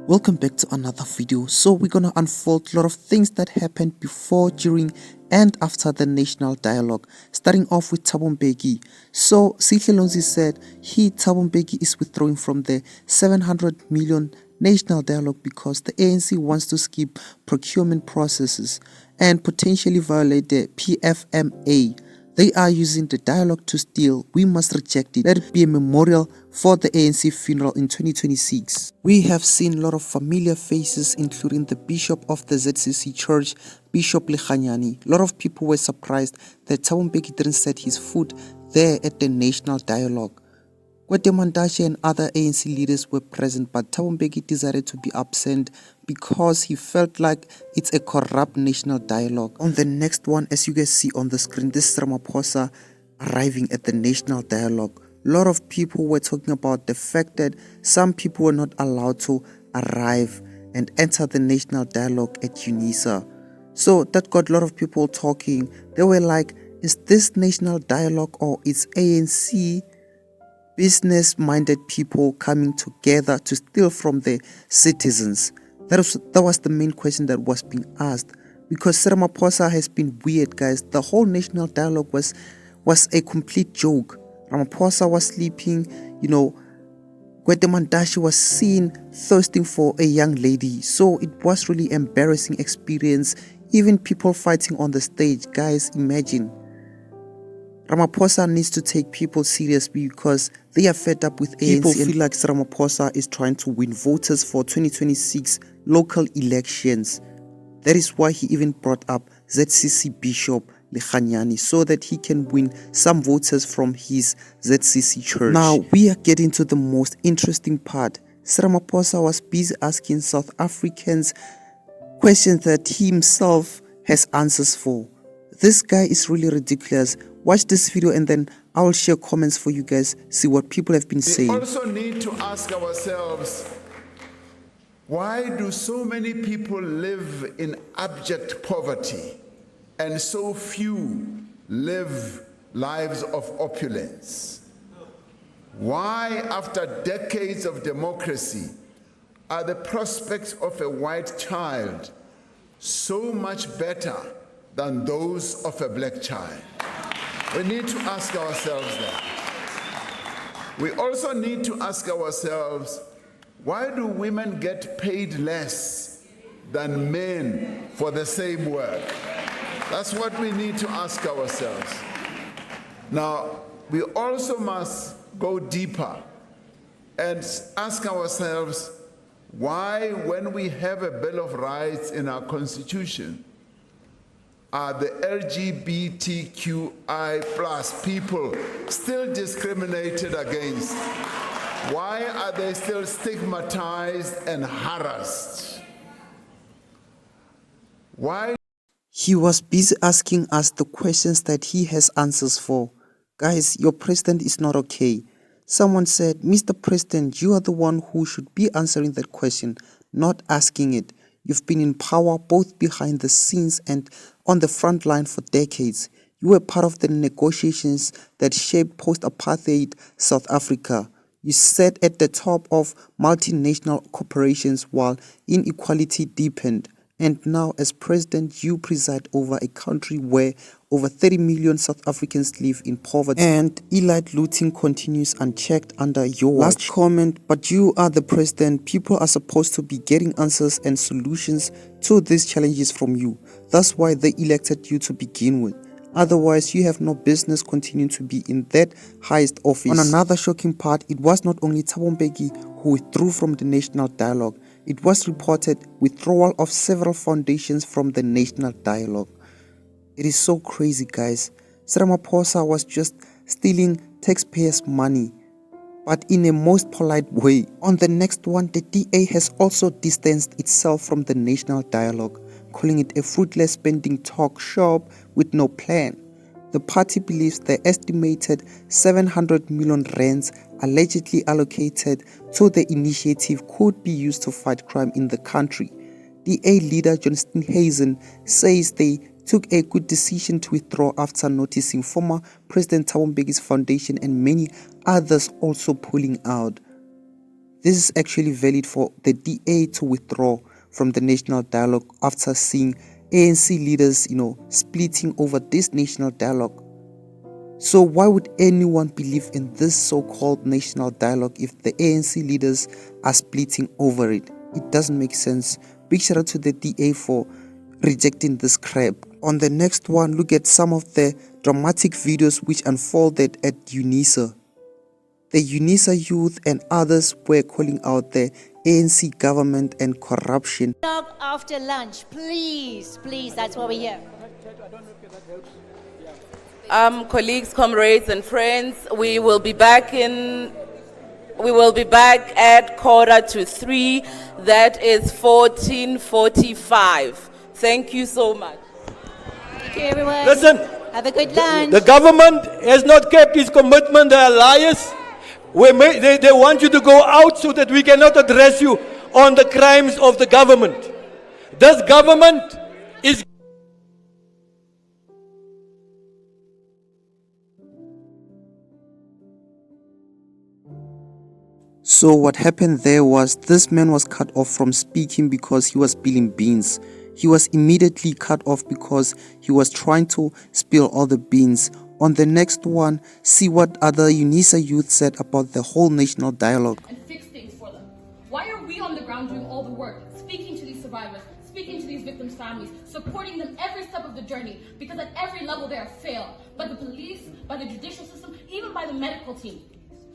Welcome back to another video. So we're gonna unfold a lot of things that happened before, during and after the national dialogue, starting off with Thabo Mbeki. So Sihle said Thabo Mbeki is withdrawing from the 700 million national dialogue because the ANC wants to skip procurement processes and potentially violate the PFMA. They are using the dialogue to steal. We must reject it. Let it be a memorial for the ANC funeral in 2026. We have seen a lot of familiar faces, including the Bishop of the ZCC Church, Bishop Lekganyane. A lot of people were surprised that Thabo Mbeki didn't set his foot there at the national dialogue. MANTASHE and other ANC leaders were present, but Thabo Mbeki decided to be absent because he felt like it's a corrupt national dialogue. On the next one, as you guys see on the screen, this is Ramaphosa arriving at the national dialogue. A lot of people were talking about the fact that some people were not allowed to arrive and enter the national dialogue at Unisa. So that got a lot of people talking. They were like, is this national dialogue or is ANC business-minded people coming together to steal from the citizens? That was the main question that was being asked, because Ramaphosa has been weird, guys. The whole national dialogue was a complete joke. Ramaphosa was sleeping, MANTASHE was seen thirsting for a young lady. So it was really embarrassing experience. Even people fighting on the stage, guys, imagine. Ramaphosa needs to take people seriously because they are fed up with ANC. People feel like Ramaphosa is trying to win voters for 2026 local elections. That is why he even brought up ZCC Bishop Lekganyane, so that he can win some voters from his ZCC church. Now we are getting to the most interesting part. Ramaphosa was busy asking South Africans questions that he himself has answers for. This guy is really ridiculous. Watch this video and then I will share comments for you guys, see what people have been saying. We also need to ask ourselves, why do so many people live in abject poverty and so few live lives of opulence? Why, after decades of democracy, are the prospects of a white child so much better than those of a black child? We need to ask ourselves that. We also need to ask ourselves, why do women get paid less than men for the same work? That's what we need to ask ourselves. Now, we also must go deeper and ask ourselves, why, when we have a Bill of Rights in our Constitution, are the LGBTQI plus people still discriminated against? Why are they still stigmatized and harassed? Why? He was busy asking us the questions that he has answers for. Guys, your president is not okay. Someone said, Mr. President, you are the one who should be answering that question, not asking it. You've been in power both behind the scenes and on the front line for decades. You were part of the negotiations that shaped post-apartheid South Africa. You sat at the top of multinational corporations while inequality deepened. And now, as president, you preside over a country where over 30 million South Africans live in poverty. And elite looting continues unchecked under your watch. Last comment, but you are the president. People are supposed to be getting answers and solutions to these challenges from you. That's why they elected you to begin with. Otherwise, you have no business continuing to be in that highest office. On another shocking part, it was not only Thabo Mbeki who withdrew from the national dialogue. It was reported withdrawal of several foundations from the national dialogue. It is so crazy, guys. Ramaphosa was just stealing taxpayers' money, but in a most polite way. On the next one, the DA has also distanced itself from the national dialogue, calling it a fruitless spending talk shop with no plan. The party believes the estimated 700 million rands allegedly allocated to the initiative could be used to fight crime in the country. DA leader John Steenhuisen says they took a good decision to withdraw after noticing former President Thabo Mbeki's foundation and many others also pulling out. This is actually valid for the DA to withdraw from the national dialogue after seeing ANC leaders, splitting over this national dialogue. So why would anyone believe in this so-called national dialogue if the ANC leaders are splitting over it? It doesn't make sense. Big shout out to the DA for rejecting this crap. On the next one, look at some of the dramatic videos which unfolded at Unisa. The Unisa youth and others were calling out the ANC government and corruption. After lunch, please, that's what we're here. Colleagues, comrades, and friends, we will be back at 2:45. That is 14:45. Thank you so much. Thank you, everyone. Listen, Have a good lunch. the government has not kept its commitment. They are liars. They want you to go out so that we cannot address you on the crimes of the government. This government is... So what happened there was this man was cut off from speaking because he was spilling beans. He was immediately cut off because he was trying to spill all the beans. On the next one, see what other Unisa youth said about the whole national dialogue. And fix things for them. Why are we on the ground doing all the work, speaking to these survivors, speaking to these victims' families, supporting them every step of the journey? Because at every level they are failed by the police, by the judicial system, even by the medical team.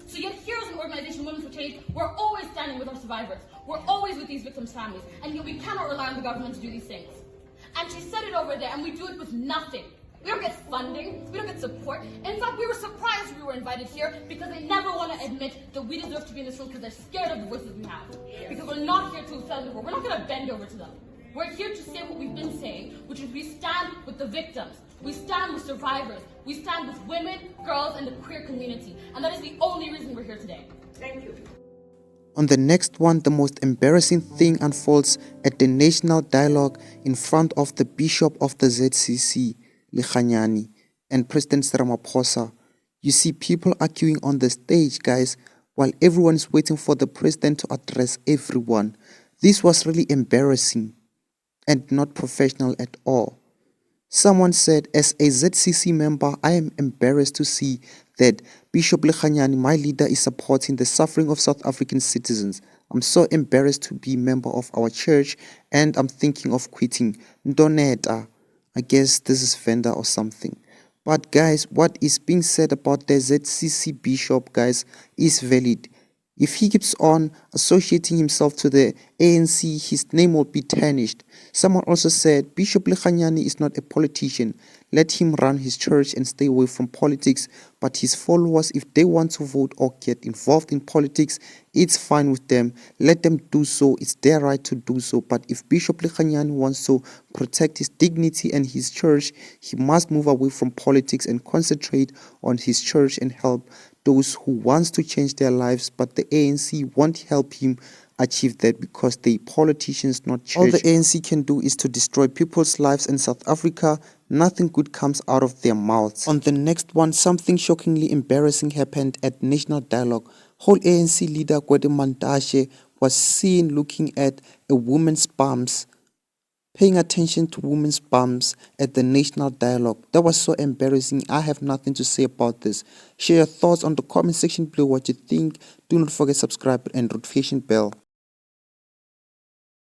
So yet here as an organization, Women for Change, we're always standing with our survivors. We're always with these victims' families. And yet we cannot rely on the government to do these things. And she said it over there, and we do it with nothing. We don't get funding, we don't get support. In fact, we were surprised we were invited here because they never want to admit that we deserve to be in this room because they're scared of the voices we have. Because we're not here to sell the world. We're not going to bend over to them. We're here to say what we've been saying, which is we stand with the victims. We stand with survivors. We stand with women, girls, and the queer community. And that is the only reason we're here today. Thank you. On the next one, the most embarrassing thing unfolds at the national dialogue in front of the Bishop of the ZCC, Lekganyane, and President Ramaphosa. You see people arguing on the stage, guys, while everyone is waiting for the president to address everyone. This was really embarrassing and not professional at all. Someone said, as a ZCC member, I am embarrassed to see that Bishop Lekganyane, my leader, is supporting the suffering of South African citizens. I'm so embarrassed to be a member of our church and I'm thinking of quitting. Ndoneta. I guess this is vendor or something. But guys, what is being said about the ZCC Bishop, guys, is valid. If he keeps on associating himself to the ANC, his name will be tarnished. Someone also said, Bishop Lekganyane is not a politician. Let him run his church and stay away from politics. But his followers, if they want to vote or get involved in politics, it's fine with them. Let them do so. It's their right to do so. But if Bishop Lekganyane wants to protect his dignity and his church, he must move away from politics and concentrate on his church and help those who wants to change their lives, but the ANC won't help him achieve that because the politicians, not church. All the ANC can do is to destroy people's lives in South Africa. Nothing good comes out of their mouths. On the next one, something shockingly embarrassing happened at National Dialogue. Whole ANC leader MANTASHE was seen looking at a woman's bums, paying attention to women's bums at the National Dialogue. That was so embarrassing. I have nothing to say about this. Share your thoughts on the comment section below what you think. Do not forget to subscribe and notification bell.